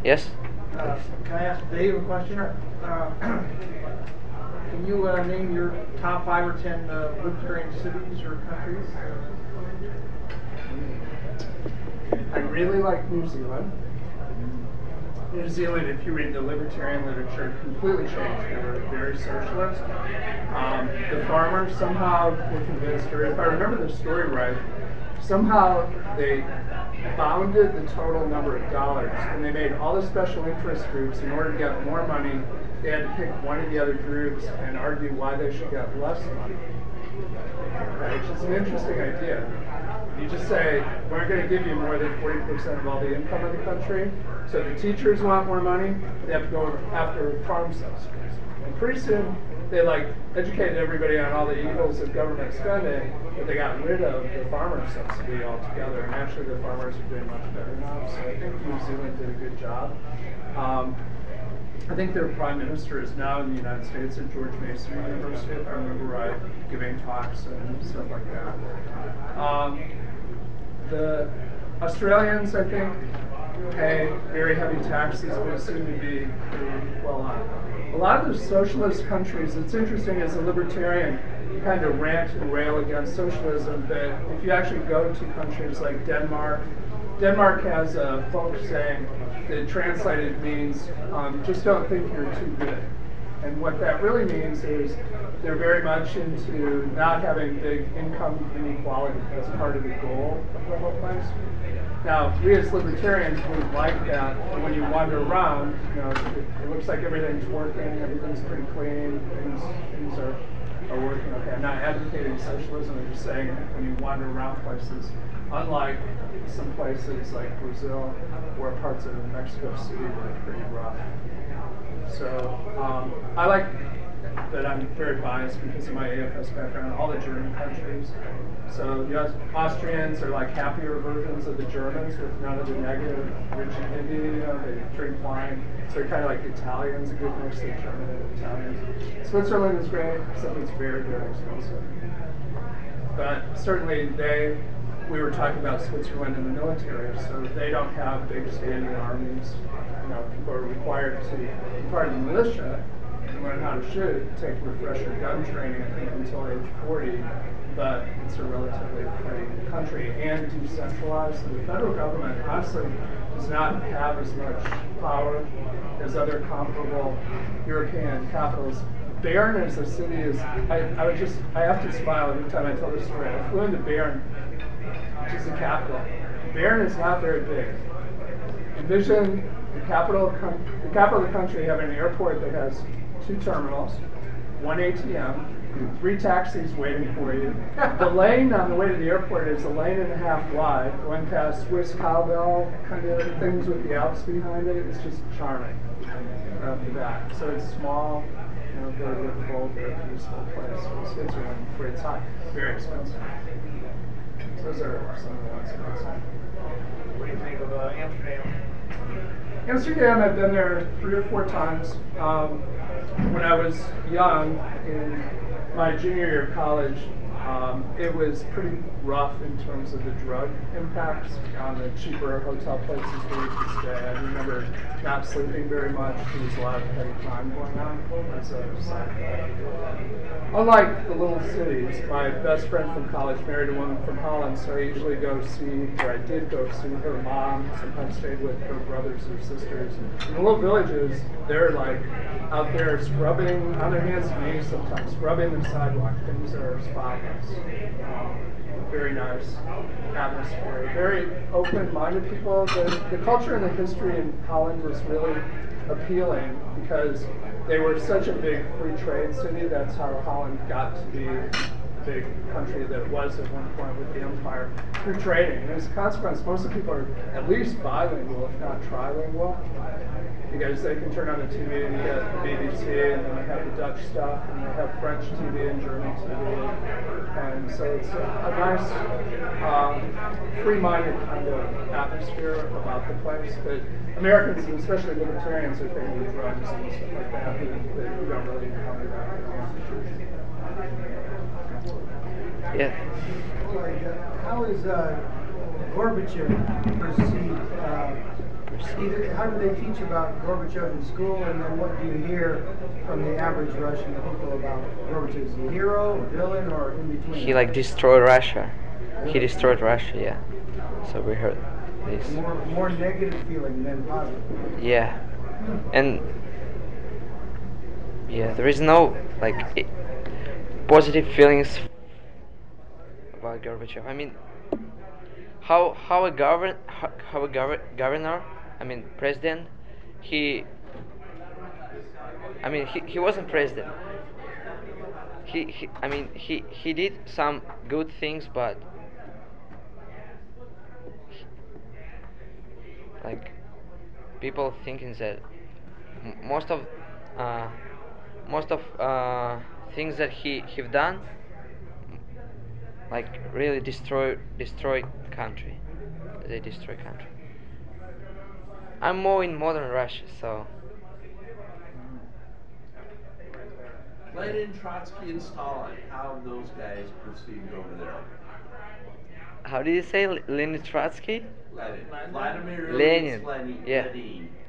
Yes? Can I ask Dave a question? Can you name your top 5 or 10 libertarian cities or countries? I really like New Zealand. New Zealand, if you read the libertarian literature, completely changed. They were very socialist. The farmers somehow were convinced, or if I remember the story right, somehow they bounded the total number of dollars, and they made all the special interest groups, in order to get more money, they had to pick one of the other groups and argue why they should get less money. Right? Which is an interesting idea. You just say, we're going to give you more than 40% of all the income of the country, so if the teachers want more money, they have to go after farm subsidies. And pretty soon, they educated everybody on all the evils of government spending, but they got rid of the farmer subsidy altogether, and actually the farmers are doing much better now, so I think New Zealand did a good job. I think their prime minister is now in the United States at George Mason University, if I remember right, giving talks and stuff like that. The Australians, I think, pay very heavy taxes, but seem to be pretty well on. A lot of the socialist countries, it's interesting as a libertarian, you kind of rant and rail against socialism, but if you actually go to countries like Denmark, Denmark has a folk saying that translated means, just don't think you're too good. And what that really means is they're very much into not having big income inequality as part of the goal of the whole place. Now, we as libertarians would like that. When you wander around, it looks like everything's working, everything's pretty clean, things are working okay. I'm not advocating socialism, I'm just saying when you wander around places, unlike some places like Brazil or parts of Mexico City that are pretty rough. So I like that I'm very biased because of my AFS background, all the German countries. So the Austrians are like happier versions of the Germans with none of the negative rigidity, they drink wine. So they're kind of like Italians, a good mix of German and Italian. Switzerland is great, except it's very, very expensive. But certainly we were talking about Switzerland in the military, so they don't have big standing armies. People are required to be part of the militia and learn how to shoot, take refresher gun training, I think, until age 40, but it's a relatively free country and decentralized. So the federal government, honestly, does not have as much power as other comparable European capitals. Bern as a city is, I have to smile every time I tell this story. I flew into Bern, which is the capital. Bern is not very big. Envision the capital of the country having an airport that has 2 terminals, 1 ATM, 3 taxis waiting for you. The lane on the way to the airport is a lane and a half wide, going past Swiss cowbell kind of things with the Alps behind it. It's just charming right off the bat. So it's small, very livable, very peaceful place. Switzerland, where it's hot, very expensive. Those are some of the ones that makes sense. What do you think of Amsterdam? Amsterdam, I've been there 3 or 4 times. When I was young, in my junior year of college, it was pretty rough in terms of the drug impacts on the cheaper hotel places where we could stay. I remember not sleeping very much. There was a lot of heavy crime going on as a side effect. Unlike the little cities, my best friend from college married a woman from Holland, so I usually I did go see her mom, sometimes stayed with her brothers or sisters. In the little villages, they're out there scrubbing on their hands and knees sometimes, scrubbing the sidewalk. Things are spotless. Very nice atmosphere. Very open-minded people. The culture and the history in Holland was really appealing because they were such a big free trade city. That's how Holland got to be the big country that it was at one point with the empire, through trading. And as a consequence, most of the people are at least bilingual, if not trilingual, because they can turn on the TV and you get the BBC, and then they have the Dutch stuff, and they have French TV and German TV. And so it's a nice, free-minded kind of atmosphere about the place. But Americans, and especially libertarians, are thinking of drugs and stuff like that you don't really encounter that in the institution. Yeah. How is Gorbachev perceived Either, how do they teach about Gorbachev in school, and then what do you hear from the average Russian people about Gorbachev? Is he a hero, a villain, or in between? He destroyed Russia. He destroyed Russia, yeah. So we heard this. More negative feeling than positive. Yeah, and yeah, there is no positive feelings about Gorbachev. I mean, how a governor, I mean president, he wasn't president. He did some good things, but people thinking that most of things that he've done really destroy country. They destroy country. I'm more in modern Russia, so. Lenin, Trotsky, and Stalin, how those guys perceived over there? How did you say Lenin, Trotsky? Lenin. Vladimir Lenin. Yeah.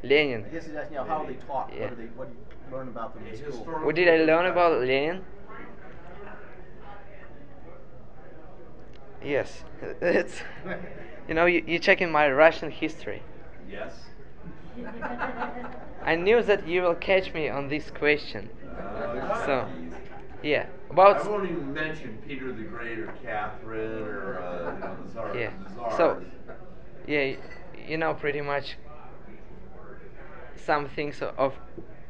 Lenin. I guess he's asking how they taught. Yeah. What do you learn about them in school? What did I learn about Lenin? Yes, it's you checking my Russian history. Yes. I knew that you will catch me on this question. So, yeah, about. I won't even mention Peter the Great or Catherine or the Tsars. Yeah. The Tsars. So, yeah, pretty much some things of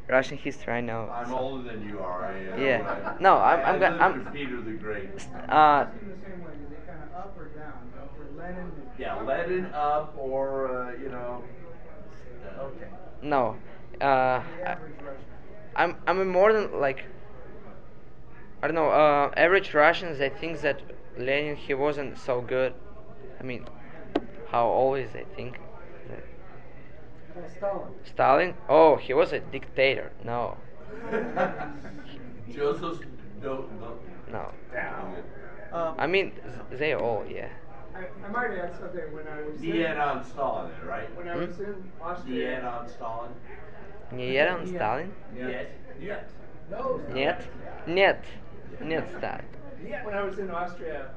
Russian history I know. I'm older than you are. Yeah. No, I'm lived with Peter the Great. In the same way, is it kind of up or down? For Lenin? Yeah, Lenin up or Okay. No. The average Russian. I'm a more than I don't know. Average Russians, they think that Lenin he wasn't so good. I mean, how always they think that Stalin. Stalin. Oh, he was a dictator. No. Joseph, no. No. Um, I mean, they all, yeah. I might add something. When I was Diet on Stalin, right? when I was in Diet Austria, on Stalin. Niet on Stalin? Yes. Yes. Niet Stalin. when I was in Austria,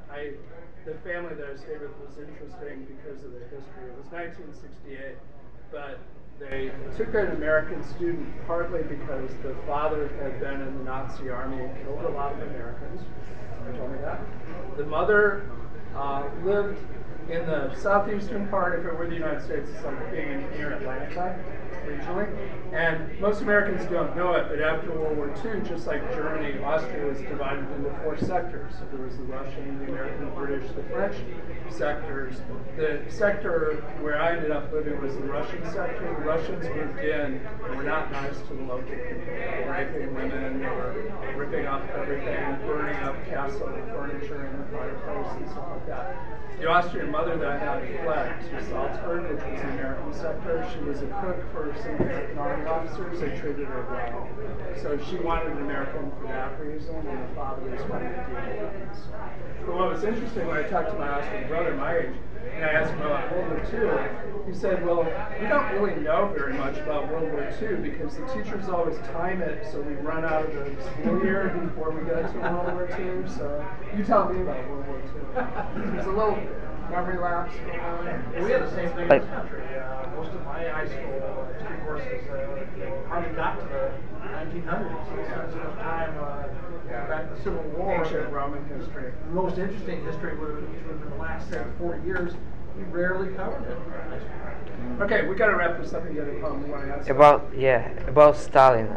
the family that I stayed with was interesting because of the history. It was 1968, but they took an American student partly because the father had been in the Nazi army and killed a lot of Americans. They told me that. The mother lived in the southeastern part. If it were the United States, it's like being near Atlanta regionally. And most Americans don't know it, but after World War II, just like Germany, Austria was divided into 4 sectors. So there was the Russian, the American, the British, the French sectors. The sector where I ended up living was the Russian sector. The Russians moved in and were not nice to the local people. They were raping women, they were ripping up everything, burning up castle furniture in the fireplace and stuff like that. The Austrian mother that I had fled to Salzburg, which was the American sector. She was a cook for some American army officers. They treated her well. So she wanted an American for that reason, and the father was trying to deal with it. But what was interesting when I talked to my Austrian brother, my age, and I asked him about World War II, he said, well, we don't really know very much about World War II because the teachers always time it so we run out of the school year before we get to World War II. So you tell me about World War II. There's a little memory lapse going on. we had the same thing in this country. Most of my high school history courses hardly got to the 1900s. So it's enough time back to the Civil War. Ancient Roman history. The most interesting history would have been the last, say, 40 years. We rarely covered it. Okay, we got to wrap this up and get it home. We want to ask About Stalin.